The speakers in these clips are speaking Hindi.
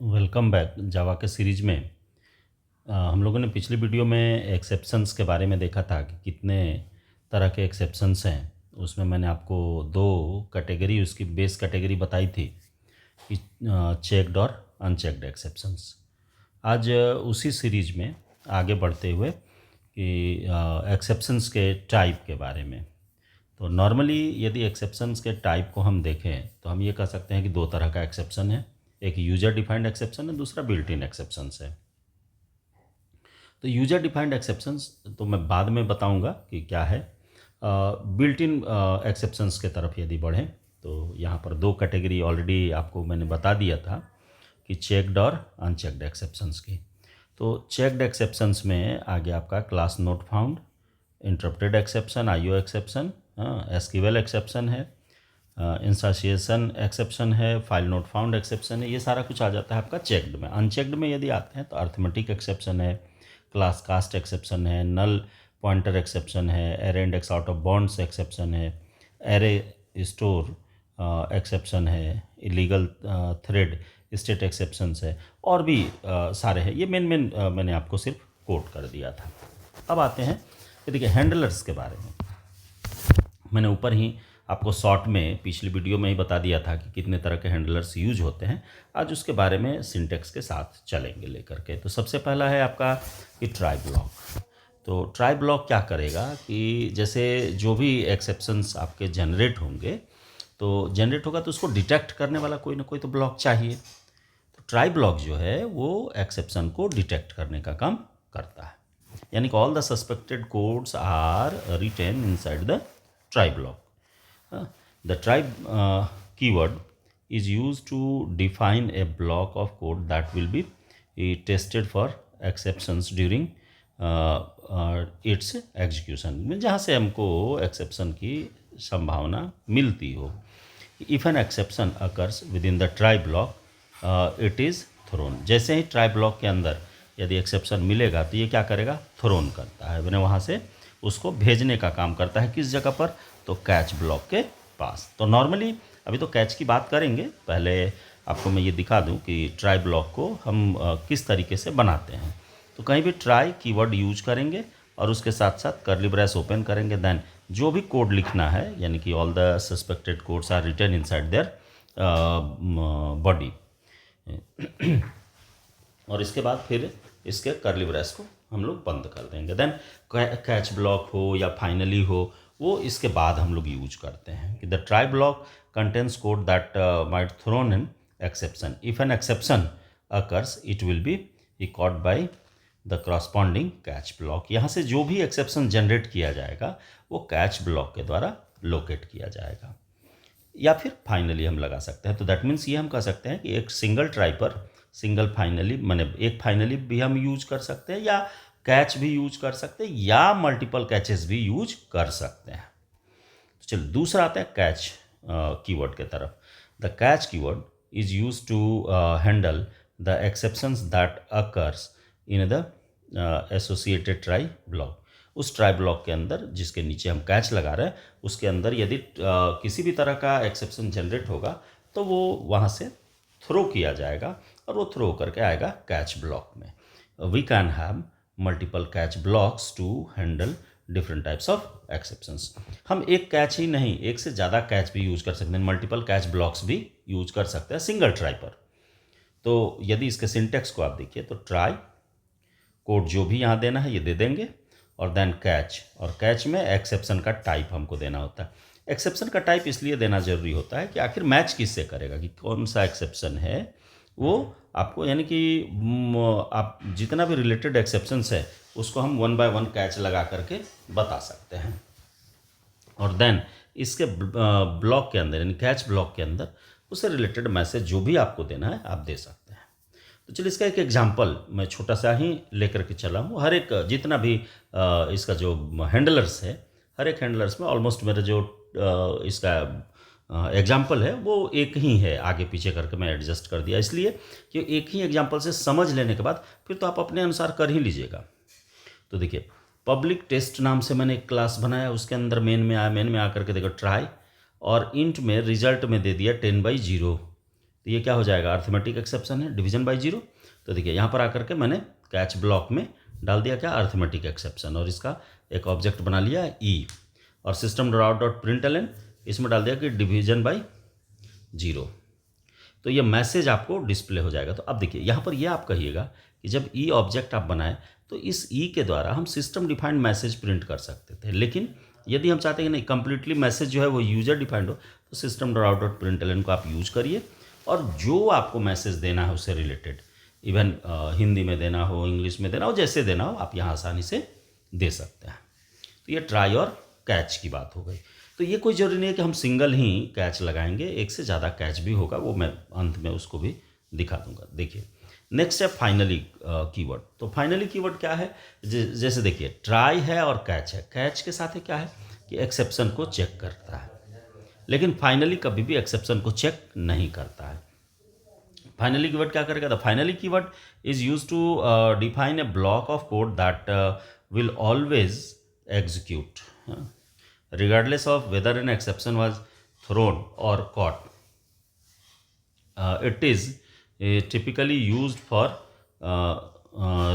वेलकम बैक जावा के सीरीज में। हम लोगों ने पिछली वीडियो में एक्सेप्शंस के बारे में देखा था कि कितने तरह के एक्सेप्शंस हैं। उसमें मैंने आपको दो कैटेगरी, उसकी बेस कैटेगरी बताई थी कि चेक्ड और अनचेक्ड एक्सेप्शंस। आज उसी सीरीज में आगे बढ़ते हुए कि एक्सेप्शंस के टाइप के बारे में। तो नॉर्मली यदि एक्सेप्शंस के टाइप को हम देखें तो हम ये कह सकते हैं कि दो तरह का एक्सेप्शन है। एक यूजर डिफाइंड एक्सेप्शन है, दूसरा बिल्ट इन एक्सेप्शंस है। तो यूजर डिफाइंड एक्सेप्शंस तो मैं बाद में बताऊंगा कि क्या है। बिल्ट इन एक्सेप्शंस के तरफ यदि बढ़ें तो यहाँ पर दो कैटेगरी ऑलरेडी आपको मैंने बता दिया था कि चेक्ड और अनचेक्ड एक्सेप्शंस की। तो चेक्ड एक्सेप्शंस में आगे आपका class not found, interrupted exception, IO exception, SQL exception है, इंस्टांशिएशन एक्सेप्शन है, फाइल नोट फाउंड एक्सेप्शन है। ये सारा कुछ आ जाता है आपका चेक्ड में। अनचेक्ड में यदि आते हैं तो अर्थमेटिक एक्सेप्शन है, क्लास कास्ट एक्सेप्शन है, नल पॉइंटर एक्सेप्शन है, array index out of bounds exception है, एरे स्टोर एक्सेप्शन है, इलीगल थ्रेड स्टेट एक्सेप्शंस है, और भी सारे हैं। ये मेन मैंने आपको सिर्फ कोट कर दिया था। अब आते हैं कि देखिए हैंडलर्स के बारे में। मैंने ऊपर ही आपको शॉर्ट में पिछली वीडियो में ही बता दिया था कि कितने तरह के हैंडलर्स यूज होते हैं। आज उसके बारे में सिंटेक्स के साथ चलेंगे लेकर के। तो सबसे पहला है आपका कि ट्राई ब्लॉक। तो ट्राई ब्लॉक क्या करेगा कि जैसे जो भी एक्सेप्शंस आपके जनरेट होंगे, तो जनरेट होगा तो उसको डिटेक्ट करने वाला कोई ना कोई तो ब्लॉक चाहिए। तो ट्राई ब्लॉक जो है वो एक्सेप्शन को डिटेक्ट करने का काम करता है। यानी कि all the suspected codes are written inside the try block. The try keyword is used to define a block of code that will be tested for exceptions during its execution, में जहाँ से हमको एक्सेप्शन की संभावना मिलती हो। If an exception occurs with in the try block it is thrown. जैसे ही ट्राई ब्लॉक के अंदर यदि एक्सेप्शन मिलेगा तो ये क्या करेगा, थ्रोन करता है, मैंने वहाँ से उसको भेजने का काम करता है। किस जगह पर, तो कैच ब्लॉक के पास। तो नॉर्मली अभी तो कैच की बात करेंगे, पहले आपको मैं ये दिखा दूं कि ट्राई ब्लॉक को हम किस तरीके से बनाते हैं। तो कहीं भी ट्राई कीवर्ड यूज करेंगे और उसके साथ साथ कर्ली ब्रैस ओपन करेंगे। देन जो भी कोड लिखना है, यानी कि all the suspected codes are written inside their body. और इसके बाद फिर इसके कर्ली ब्रैस को हम लोग बंद कर देंगे। देन कैच ब्लॉक हो या फाइनली हो, वो इसके बाद हम लोग यूज करते हैं कि the try block contains code that might thrown an exception. If an exception occurs it will be caught by the corresponding catch block. यहाँ से जो भी एक्सेप्शन जनरेट किया जाएगा वो कैच ब्लॉक के द्वारा लोकेट किया जाएगा। या फिर फाइनली हम लगा सकते हैं। तो दैट मीन्स ये हम कह सकते हैं कि एक सिंगल ट्राई पर सिंगल फाइनली, मैंने एक फाइनली भी हम यूज कर सकते हैं, या कैच भी यूज कर सकते हैं, या मल्टीपल कैचेस भी यूज कर सकते हैं। तो चलिए दूसरा आता है कैच कीवर्ड के तरफ। The catch keyword is use to handle the exceptions that occurs in the associated try block. उस ट्राई ब्लॉक के अंदर जिसके नीचे हम कैच लगा रहे हैं, उसके अंदर यदि किसी भी तरह का एक्सेप्शन जनरेट होगा तो वो वहाँ से थ्रो किया जाएगा और वो थ्रो करके आएगा कैच ब्लॉक में। We can have multiple catch blocks to handle different types of exceptions. हम एक कैच ही नहीं, एक से ज़्यादा कैच भी यूज कर सकते हैं, मल्टीपल कैच ब्लॉक्स भी यूज कर सकते हैं सिंगल ट्राई पर। तो यदि इसके सिंटेक्स को आप देखिए तो ट्राई कोड जो भी यहाँ देना है ये दे देंगे, और देन कैच, और कैच में एक्सेप्शन का टाइप हमको देना होता है। एक्सेप्शन का टाइप इसलिए देना जरूरी होता है कि आखिर मैच किससे करेगा, कि कौन सा एक्सेप्शन है वो आपको, यानी कि आप जितना भी रिलेटेड एक्सेप्शंस है उसको हम वन बाय वन कैच लगा करके बता सकते हैं। और देन इसके ब्लॉक के अंदर, यानी कैच ब्लॉक के अंदर उससे रिलेटेड मैसेज जो भी आपको देना है आप दे सकते हैं। तो चलिए इसका एक एग्जांपल मैं छोटा सा ही लेकर के चला हूँ। हर एक जितना भी इसका जो हैंडलर्स है, हर एक हैंडलर्स में ऑलमोस्ट मेरा जो इसका एग्जांपल है वो एक ही है, आगे पीछे करके मैं एडजस्ट कर दिया इसलिए कि एक ही एग्जांपल से समझ लेने के बाद फिर तो आप अपने अनुसार कर ही लीजिएगा। तो देखिए पब्लिक टेस्ट नाम से मैंने एक क्लास बनाया, उसके अंदर मेन में आया, मेन में आकर के देखो ट्राई, और इंट में रिजल्ट में दे दिया 10/0। तो ये क्या हो जाएगा, अर्थमेटिक एक्सेप्शन है, डिवीजन बाय जीरो। तो देखिए यहाँ पर आकर के मैंने कैच ब्लॉक में डाल दिया क्या, अर्थमेटिक एक्सेप्शन, और इसका एक ऑब्जेक्ट बना लिया ई, और सिस्टम डॉट डॉट प्रिंटलन इसमें डाल दिया कि डिवीजन बाय जीरो। तो ये मैसेज आपको डिस्प्ले हो जाएगा। तो अब देखिए यहाँ पर ये आप कहिएगा कि जब ई ऑब्जेक्ट आप बनाए तो इस ई के द्वारा हम सिस्टम डिफाइंड मैसेज प्रिंट कर सकते थे, लेकिन यदि हम चाहते हैं कि नहीं कंप्लीटली मैसेज जो है वो यूजर डिफाइंड हो, तो सिस्टम डॉट डॉट प्रिंटलन को आप यूज करिए, और जो आपको मैसेज देना है उससे रिलेटेड, इवन हिंदी में देना हो, इंग्लिश में देना हो, जैसे देना हो आप यहाँ आसानी से दे सकते हैं। तो ये ट्राई और कैच की बात हो गई। तो ये कोई ज़रूरी नहीं है कि हम सिंगल ही कैच लगाएंगे, एक से ज़्यादा कैच भी होगा, वो मैं अंत में उसको भी दिखा दूंगा। देखिए नेक्स्ट है फाइनली कीवर्ड। तो फाइनली कीवर्ड क्या है, जैसे देखिए ट्राई है और कैच है, कैच के साथ है क्या है कि एक्सेप्शन को चेक करता है, लेकिन फाइनली कभी भी एक्सेप्शन को चेक नहीं करता है। फाइनली कीवर्ड क्या करेगा, the finally keyword is use to define a block of code that will always execute regardless of whether an exception was thrown or caught. It is typically used for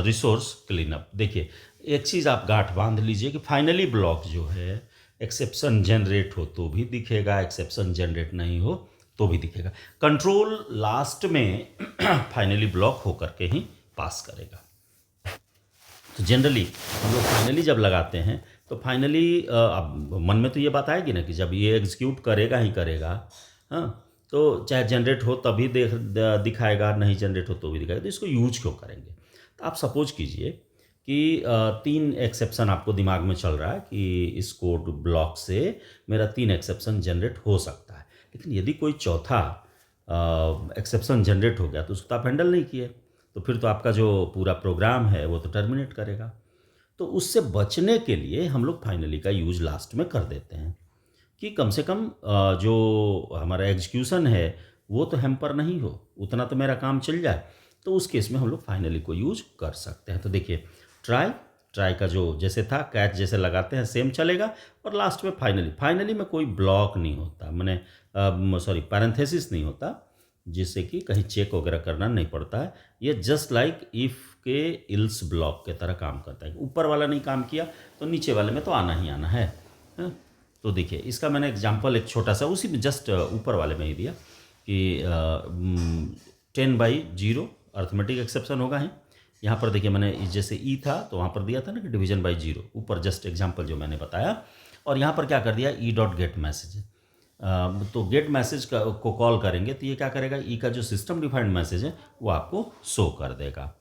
resource cleanup. देखिए एक चीज़ आप गांठ बांध लीजिए कि फाइनली ब्लॉक जो है एक्सेप्शन जनरेट हो तो भी दिखेगा, एक्सेप्शन जनरेट नहीं हो तो भी दिखेगा। कंट्रोल लास्ट में फाइनली ब्लॉक होकर के ही पास करेगा। तो जनरली हम लोग फाइनली जब लगाते हैं तो फाइनली अब मन में तो ये बात आएगी ना कि जब ये एग्जीक्यूट करेगा ही करेगा, हाँ, तो चाहे जनरेट हो तभी दिखाएगा, नहीं जनरेट हो तो भी दिखाएगा, तो इसको यूज क्यों करेंगे। तो आप सपोज कीजिए कि 3 एक्सेप्शन आपको दिमाग में चल रहा है कि इस कोड ब्लॉक से मेरा 3 एक्सेप्शन जनरेट हो सकता है, लेकिन यदि कोई चौथा एक्सेप्शन जनरेट हो गया तो उसको तो आप हैंडल नहीं किए, तो फिर तो आपका जो पूरा प्रोग्राम है वो तो टर्मिनेट करेगा। तो उससे बचने के लिए हम लोग फाइनली का यूज लास्ट में कर देते हैं कि कम से कम जो हमारा एग्जीक्यूशन है वो तो हैम्पर नहीं हो, उतना तो मेरा काम चल जाए, तो उस केस में हम लोग फाइनली को यूज कर सकते हैं। तो देखिए ट्राई का जो जैसे था, कैच जैसे लगाते हैं सेम चलेगा, और लास्ट में फाइनली में कोई ब्लॉक नहीं होता, मैंने पैरेंथेसिस नहीं होता, जिससे कि कहीं चेक वगैरह करना नहीं पड़ता है। ये जस्ट लाइक इफ़ के इल्स ब्लॉक के तरह काम करता है, ऊपर वाला नहीं काम किया तो नीचे वाले में तो आना ही आना है। तो देखिए इसका मैंने एग्जांपल एक छोटा सा उसी में जस्ट ऊपर वाले में ही दिया कि 10/0 अर्थमेटिक एक्सेप्शन होगा ही। यहाँ पर देखिए मैंने जैसे ई था तो वहाँ पर दिया था ना कि डिवीजन बाय जीरो, ऊपर जस्ट एग्जाम्पल जो मैंने बताया, और यहाँ पर क्या कर दिया ई डॉट गेट मैसेज। तो गेट मैसेज को कॉल करेंगे तो ये क्या करेगा, ई का जो सिस्टम डिफाइंड मैसेज है वो आपको शो कर देगा।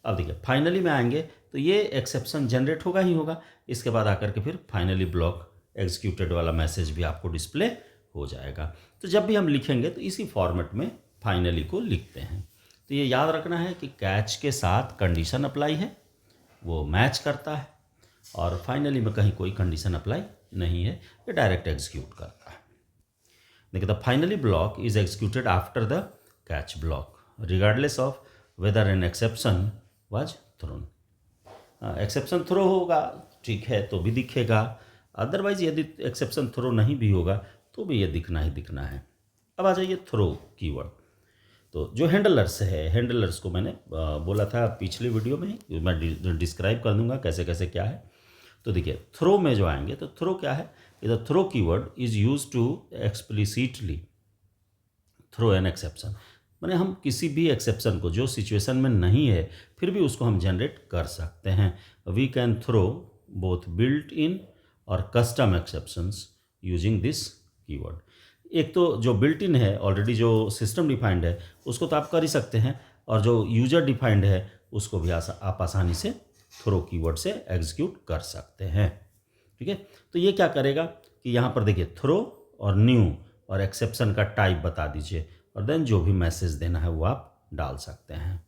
अब देखिए फाइनली में आएंगे तो ये एक्सेप्शन जनरेट होगा ही होगा, इसके बाद आकर के फिर फाइनली ब्लॉक एग्जीक्यूटेड वाला मैसेज भी आपको डिस्प्ले हो जाएगा। तो जब भी हम लिखेंगे तो इसी फॉर्मेट में फाइनली को लिखते हैं। तो ये याद रखना है कि कैच के साथ कंडीशन अप्लाई है, वो मैच करता है, और फाइनली में कहीं कोई कंडीशन अप्लाई नहीं है, ये डायरेक्ट एग्जीक्यूट करता है। देखिए the finally block is executed after the catch block regardless of whether an exception was thrown. Exception throw होगा ठीक है तो भी दिखेगा, अदरवाइज यदि एक्सेप्शन थ्रो नहीं भी होगा तो भी ये दिखना ही दिखना है। अब आ जाइए थ्रो कीवर्ड। तो जो हैंडलर्स है, हैंडलर्स को मैंने बोला था पिछले वीडियो में, मैं डिस्क्राइब कर दूंगा कैसे कैसे क्या है। तो देखिए थ्रो में जो आएंगे तो थ्रो क्या है, the throw keyword is use to explicitly throw an exception, माने हम किसी भी एक्सेप्शन को जो सिचुएशन में नहीं है फिर भी उसको हम जनरेट कर सकते हैं। We can throw both built in और custom exceptions using this keyword. एक तो जो बिल्ट इन है ऑलरेडी जो सिस्टम डिफाइंड है उसको तो आप कर ही सकते हैं, और जो यूजर डिफाइंड है उसको भी आप आसानी से थ्रो कीवर्ड से एग्जीक्यूट कर सकते हैं। ठीक है, तो ये क्या करेगा कि यहाँ पर देखिए थ्रो और न्यू और एक्सेप्शन का टाइप बता दीजिए, और देन जो भी मैसेज देना है वो आप डाल सकते हैं।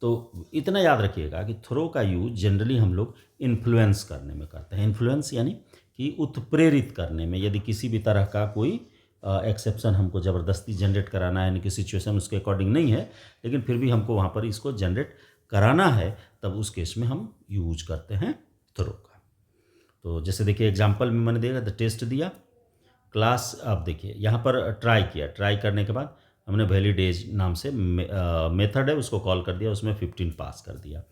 तो इतना याद रखिएगा कि थ्रो का यूज जनरली हम लोग इन्फ्लुएंस करने में करते हैं। इन्फ्लुएंस यानी कि उत्प्रेरित करने में, यदि किसी भी तरह का कोई एक्सेप्शन हमको ज़बरदस्ती जनरेट कराना है, यानी कि सिचुएशन उसके अकॉर्डिंग नहीं है लेकिन फिर भी हमको वहाँ पर इसको जनरेट कराना है, तब उस केस में हम यूज करते हैं थ्रो का। तो जैसे देखिए एग्जांपल में मैंने देखा द टेस्ट दिया क्लास। अब देखिए यहाँ पर ट्राई किया, ट्राई करने के बाद हमने वैलिड एज नाम से मेथड है उसको कॉल कर दिया, उसमें 15 पास कर दिया।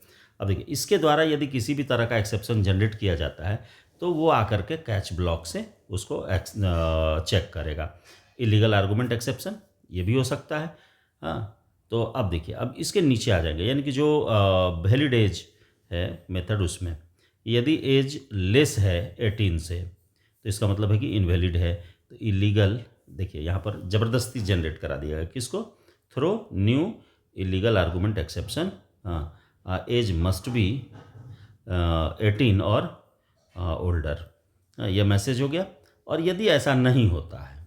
अब देखिए इसके द्वारा यदि किसी भी तरह का एक्सेप्शन जनरेट किया जाता है तो वो आकर के कैच ब्लॉक से उसको चेक करेगा। इलीगल आर्गूमेंट एक्सेप्शन ये भी हो सकता है। हाँ, तो अब देखिए अब इसके नीचे आ जाएंगे, यानी कि जो वैलिड एज है मेथड उसमें यदि एज लेस है 18 से तो इसका मतलब है कि इनवैलिड है। तो इलीगल देखिए यहाँ पर ज़बरदस्ती जनरेट करा दिया है किसको, throw new illegal argument exception, हाँ एज मस्ट बी 18 और ओल्डर, यह मैसेज हो गया। और यदि ऐसा नहीं होता है,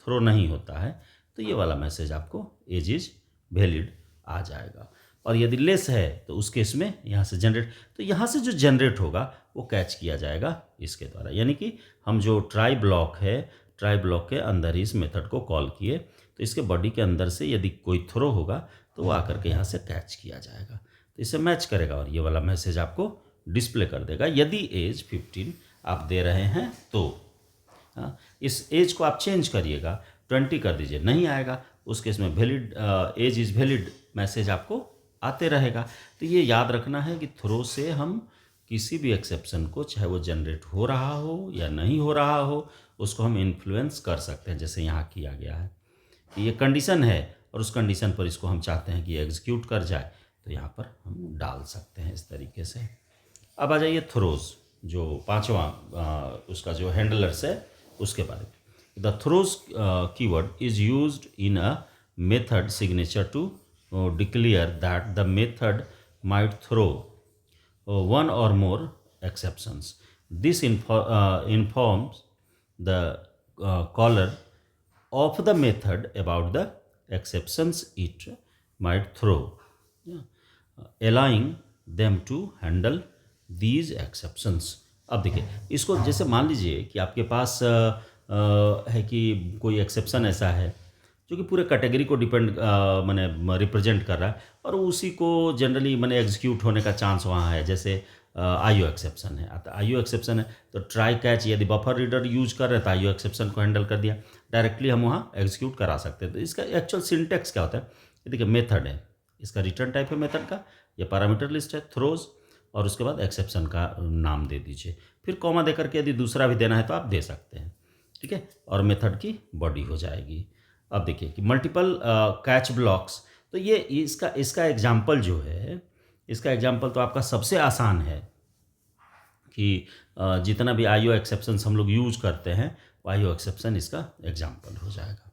थ्रो नहीं होता है, तो ये वाला मैसेज आपको एज इज वैलिड आ जाएगा। और यदि लेस है तो उस केस में यहाँ से जनरेट, तो यहाँ से जो जनरेट होगा वो कैच किया जाएगा इसके द्वारा। यानी कि हम जो ट्राई ब्लॉक है, ट्राई ब्लॉक के अंदर ही इस मेथड को कॉल किए तो इसके बॉडी के अंदर से यदि कोई थ्रो होगा तो वो आकर के यहाँ से कैच किया जाएगा, तो इसे मैच करेगा और ये वाला मैसेज आपको डिस्प्ले कर देगा। यदि एज 15 आप दे रहे हैं तो हाँ, इस एज को आप चेंज करिएगा, 20 कर दीजिए, नहीं आएगा, उस केस में valid age is valid message आपको आते रहेगा। तो ये याद रखना है कि थ्रो से हम किसी भी एक्सेप्शन को, चाहे वो जनरेट हो रहा हो या नहीं हो रहा हो, उसको हम इन्फ्लुएंस कर सकते हैं। जैसे यहाँ किया गया है कि ये कंडीशन है और उस कंडीशन पर इसको हम चाहते हैं कि एग्जीक्यूट कर जाए, तो यहाँ पर हम डाल सकते हैं इस तरीके से। अब आ जाइए थ्रोज, जो पांचवा उसका जो हैंडलर्स है उसके बारे में। The throws keyword is used in a method signature to declare that the method might throw one or more exceptions. This informs the caller of the method about the exceptions it might throw, yeah, allowing them to handle these exceptions. अब देखिए इसको, जैसे मान लीजिए कि आपके पास है कि कोई एक्सेप्शन ऐसा है जो कि पूरे कैटेगरी को डिपेंड मैंने रिप्रेजेंट कर रहा है और उसी को जनरली मैंने एग्जीक्यूट होने का चांस वहाँ है। जैसे आईओ एक्सेप्शन है, तो आईओ एक्सेप्शन है तो ट्राई कैच यदि बफर रीडर यूज कर रहे हैं तो आईओ एक्सेप्शन को हैंडल कर दिया, डायरेक्टली हम वहाँ एग्जीक्यूट करा सकते हैं। तो इसका एक्चुअल सिंटेक्स क्या होता है, ये देखिए मेथड है, इसका रिटर्न टाइप है मेथड का, ये पैरामीटर लिस्ट है थ्रोज, और उसके बाद एक्सेप्शन का नाम दे दीजिए, फिर कॉमा देकर के यदि दूसरा भी देना है तो आप दे सकते हैं, ठीक है, और मेथड की बॉडी हो जाएगी। अब देखिए कि मल्टीपल कैच ब्लॉक्स, तो ये इसका एग्जाम्पल जो है, इसका एग्जाम्पल तो आपका सबसे आसान है कि जितना भी आईओ एक्सेप्शंस हम लोग यूज करते हैं वो आईओ एक्सेप्शन इसका एग्जाम्पल हो जाएगा,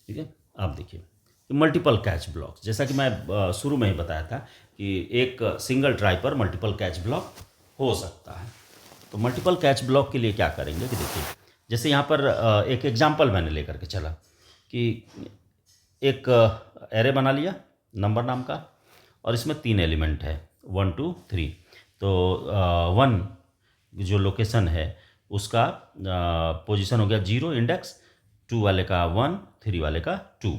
ठीक है। अब देखिए मल्टीपल कैच ब्लॉक्स, जैसा कि मैं शुरू में ही बताया था कि एक सिंगल ट्राई पर मल्टीपल कैच ब्लॉक हो सकता है। तो मल्टीपल कैच ब्लॉक के लिए क्या करेंगे कि देखिए, जैसे यहाँ पर एक एग्जाम्पल मैंने लेकर के चला कि एक एरे बना लिया नंबर नाम का और इसमें 3 एलिमेंट है 1 2 3। तो 1 जो लोकेशन है उसका पोजीशन हो गया 0 इंडेक्स, 2 वाले का 1, 3 वाले का 2।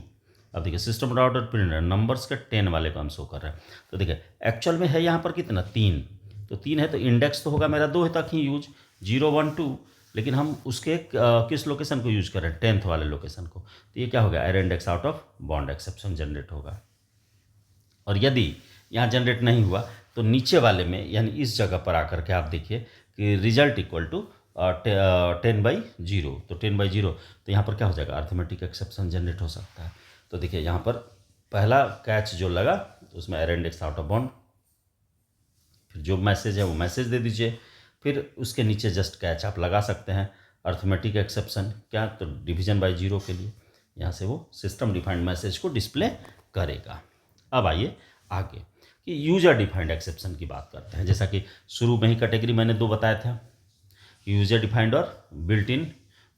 अब देखिए system dot out printer numbers के 10 वाले का हम शो कर रहे हैं। तो देखिए एक्चुअल में है यहाँ पर कितना 3, तो 3 है तो इंडेक्स तो होगा मेरा 2 तक ही यूज 0 1 2, लेकिन हम उसके किस लोकेशन को यूज कर रहे हैं 10th वाले लोकेशन को। तो ये क्या हो गया array index out of bond exception generate होगा। और यदि यहाँ जनरेट नहीं हुआ तो नीचे वाले में यानी इस जगह पर आकर के आप देखिए कि रिजल्ट इक्वल टू 10/0, तो 10/0 तो यहाँ पर क्या हो जाएगा अर्थमेटिक एक्सेप्शन जनरेट हो सकता है। तो देखिए यहाँ पर पहला कैच जो लगा तो उसमें array index out of bond, फिर जो मैसेज है वो मैसेज दे दीजिए, फिर उसके नीचे जस्ट कैच आप लगा सकते हैं अर्थमेटिक एक्सेप्शन क्या, तो डिवीजन बाय 0 के लिए यहाँ से वो सिस्टम डिफाइंड मैसेज को डिस्प्ले करेगा। अब आइए आगे कि यूजर डिफाइंड एक्सेप्शन की बात करते हैं। जैसा कि शुरू में ही कैटेगरी मैंने 2 बताया था कि यूजर डिफाइंड और बिल्ट इन,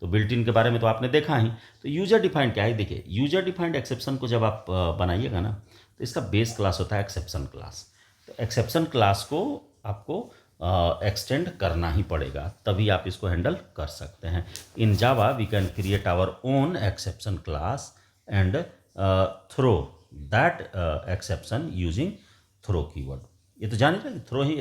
तो बिल्ट इन के बारे में तो आपने देखा ही। तो यूजर डिफाइंड क्या है, देखिए यूजर डिफाइंड एक्सेप्शन को जब आप बनाइएगा ना तो इसका बेस क्लास होता है एक्सेप्शन क्लास। तो एक्सेप्शन क्लास को आपको एक्सटेंड करना ही पड़ेगा, तभी आप इसको हैंडल कर सकते हैं। In Java we can create our own exception class and throw that exception using throw keyword. ये तो जान रहे थ्रो ही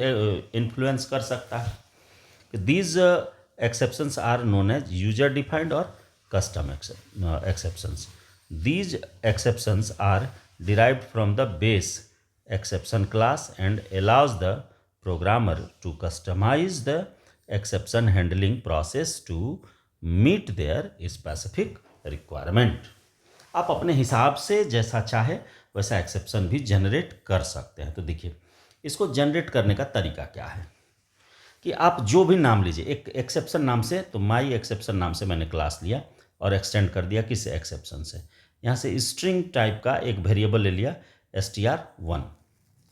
इन्फ्लुएंस कर सकता है। These exceptions are known as user defined और custom exceptions. These exceptions are derived from the base exception class and allows the programmer to customize the exception handling process to meet their specific requirement. आप अपने हिसाब से जैसा चाहे वैसा एक्सेप्शन भी जनरेट कर सकते हैं। तो देखिए इसको जनरेट करने का तरीका क्या है कि आप जो भी नाम लीजिए, एक एक्सेप्शन नाम से, तो माई एक्सेप्शन नाम से मैंने क्लास लिया और एक्सटेंड कर दिया किस एक्सेप्शन से, यहाँ से स्ट्रिंग टाइप का एक वेरिएबल ले लिया str1।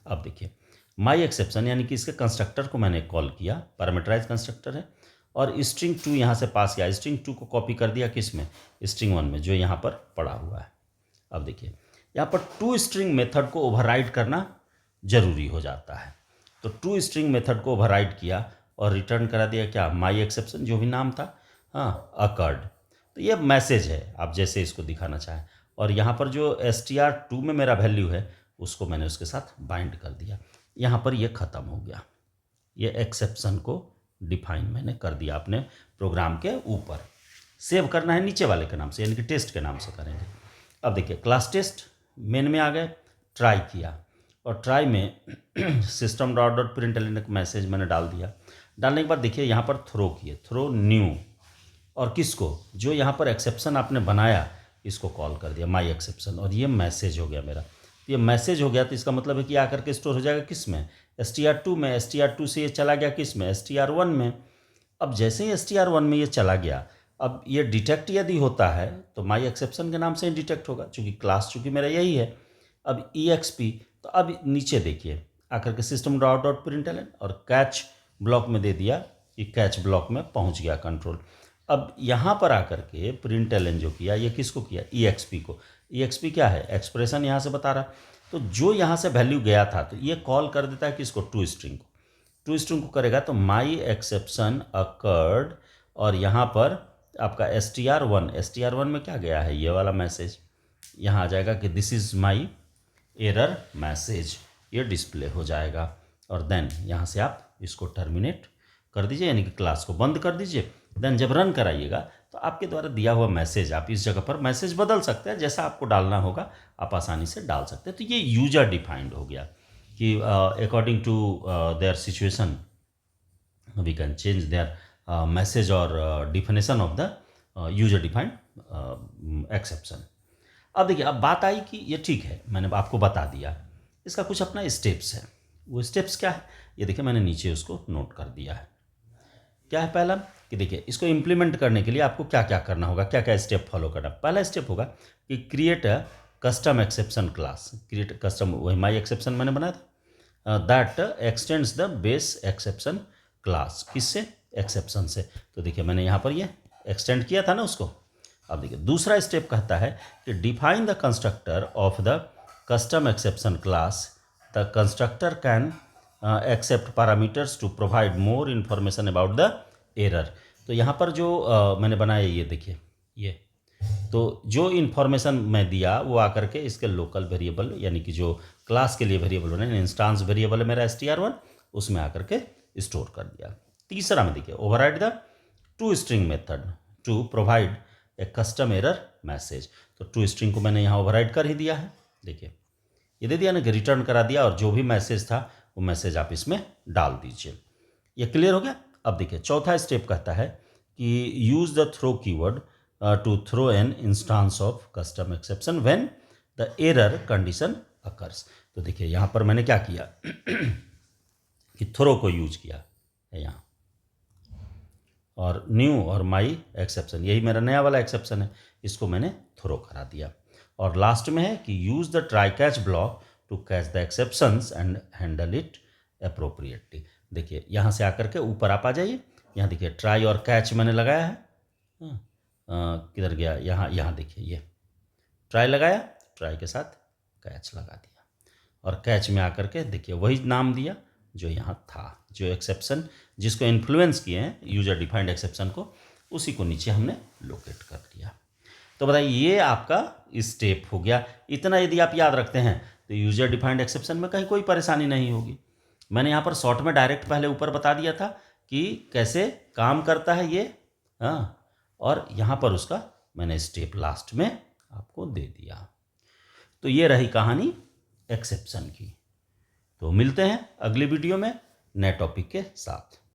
अब देखिए माई एक्सेप्शन यानी कि इसके कंस्ट्रक्टर को मैंने कॉल किया, पैरामीटराइज कंस्ट्रक्टर है, और स्ट्रिंग 2 यहाँ से पास किया, स्ट्रिंग 2 को कॉपी कर दिया किस में, स्ट्रिंग 1 में जो यहाँ पर पड़ा हुआ है। अब देखिए यहाँ पर टू स्ट्रिंग मेथड को ओवरराइड करना जरूरी हो जाता है। तो टू स्ट्रिंग मेथड को ओवरराइड किया और रिटर्न करा दिया क्या, माई एक्सेप्शन जो भी नाम था, हाँ अकर्ड। तो ये मैसेज है, आप जैसे इसको दिखाना चाहें। और यहाँ पर जो str2 में मेरा वैल्यू है उसको मैंने उसके साथ बाइंड कर दिया, यहाँ पर ये ख़त्म हो गया। ये एक्सेप्शन को डिफाइन मैंने कर दिया अपने प्रोग्राम के ऊपर। सेव करना है नीचे वाले के नाम से, यानी कि टेस्ट के नाम से करेंगे। अब देखिए क्लास टेस्ट मेन में आ गए, ट्राई किया और ट्राई में सिस्टम डॉट डॉट प्रिंटलन का मैसेज मैंने डाल दिया। डालने के बाद देखिए यहाँ पर थ्रो किए, थ्रो न्यू, और किसको, जो यहाँ पर एक्सेप्शन आपने बनाया इसको कॉल कर दिया माई एक्सेप्शन, और ये मैसेज हो गया मेरा। तो ये मैसेज हो गया तो इसका मतलब है कि आकर के स्टोर हो जाएगा किस में, str2 में। str2 से ये चला गया किस में, str1 में। अब जैसे ही str1 में ये चला गया, अब ये डिटेक्ट यदि होता है तो माई एक्सेप्शन के नाम से ही डिटेक्ट होगा, चूँकि क्लास चूँकि मेरा यही है। अब exp, तो अब नीचे देखिए आकर के सिस्टम डॉट डॉट प्रिंटलन और कैच ब्लॉक में दे दिया कि कैच ब्लॉक में पहुंच गया कंट्रोल। अब यहाँ पर आकर के प्रिंटलन जो किया, ये किसको किया, exp को। exp क्या है, एक्सप्रेशन यहाँ से बता रहा। तो जो यहाँ से वैल्यू गया था तो ये कॉल कर देता है किसको, टू स्ट्रिंग को। टू स्ट्रिंग को करेगा तो माई एक्सेप्शन अकर्ड, और यहाँ पर आपका str1 में क्या गया है, ये वाला मैसेज यहाँ आ जाएगा कि this is my error message, ये डिस्प्ले हो जाएगा। और देन यहाँ से आप इसको टर्मिनेट कर दीजिए, यानी कि क्लास को बंद कर दीजिए। देन जब रन कराइएगा तो आपके द्वारा दिया हुआ मैसेज, आप इस जगह पर मैसेज बदल सकते हैं, जैसा आपको डालना होगा आप आसानी से डाल सकते हैं। तो ये यूजर डिफाइंड हो गया कि according to their situation we can change their message और definition of the user defined exception. अब देखिए अब बात आई कि ये ठीक है, मैंने आपको बता दिया, इसका कुछ अपना स्टेप्स है। वो स्टेप्स क्या है, ये देखिए मैंने नीचे उसको नोट कर दिया है। क्या है पहला कि देखिए इसको इम्प्लीमेंट करने के लिए आपको क्या क्या करना होगा, क्या क्या स्टेप फॉलो करना। पहला स्टेप होगा कि create a custom exception class, create custom, वही माई एक्सेप्शन मैंने बनाया था, that x tends the base exception class. किससे, एक्सेप्शन से। तो देखिए मैंने यहाँ पर ये एक्सटेंड किया था ना उसको। अब देखिए दूसरा स्टेप कहता है कि define the constructor of the custom exception class, the constructor can accept parameters to provide more information about the error. तो यहाँ पर जो मैंने बनाया ये देखिए, ये तो जो इन्फॉर्मेशन मैं दिया वो आकर के इसके लोकल वेरिएबल, यानी कि जो क्लास के लिए वेरिएबल बने, इंस्टांस वेरिएबल है मेरा str1, उसमें आकर के स्टोर कर दिया। तीसरा में देखिए override the to string method to provide a custom error message. तो टू स्ट्रिंग को मैंने यहाँ ओवरराइड कर ही दिया है, देखिए ये दे दिया ना कि रिटर्न करा दिया, और जो भी मैसेज था वो मैसेज आप इसमें डाल दीजिए। ये क्लियर हो गया। अब देखिए चौथा स्टेप कहता है कि use the throw keyword to throw an instance of custom exception when the error condition occurs. तो देखिए यहाँ पर मैंने क्या किया कि थ्रो को यूज किया है यहाँ, और न्यू और माई एक्सेप्शन, यही मेरा नया वाला एक्सेप्शन है, इसको मैंने थ्रो करा दिया। और लास्ट में है कि use the try catch block to catch the exceptions and handle it appropriately. देखिए यहाँ से आकर के ऊपर आप आ जाइए, यहाँ देखिए ट्राई और कैच मैंने लगाया है, किधर गया, यहाँ देखिए ये ट्राई लगाया, ट्राई के साथ कैच लगा दिया, और कैच में आकर के देखिए वही नाम दिया जो यहाँ था, जो एक्सेप्शन जिसको इन्फ्लुएंस किए हैं यूजर डिफाइंड एक्सेप्शन को, उसी को नीचे हमने लोकेट कर दिया। तो बताइए ये आपका स्टेप हो गया। इतना यदि आप याद रखते हैं तो यूजर डिफाइंड एक्सेप्शन में कहीं कोई परेशानी नहीं होगी। मैंने यहाँ पर शॉर्ट में डायरेक्ट पहले ऊपर बता दिया था कि कैसे काम करता है ये, हाँ, और यहाँ पर उसका मैंने स्टेप लास्ट में आपको दे दिया। तो ये रही कहानी एक्सेप्शन की। तो मिलते हैं अगली वीडियो में नए टॉपिक के साथ।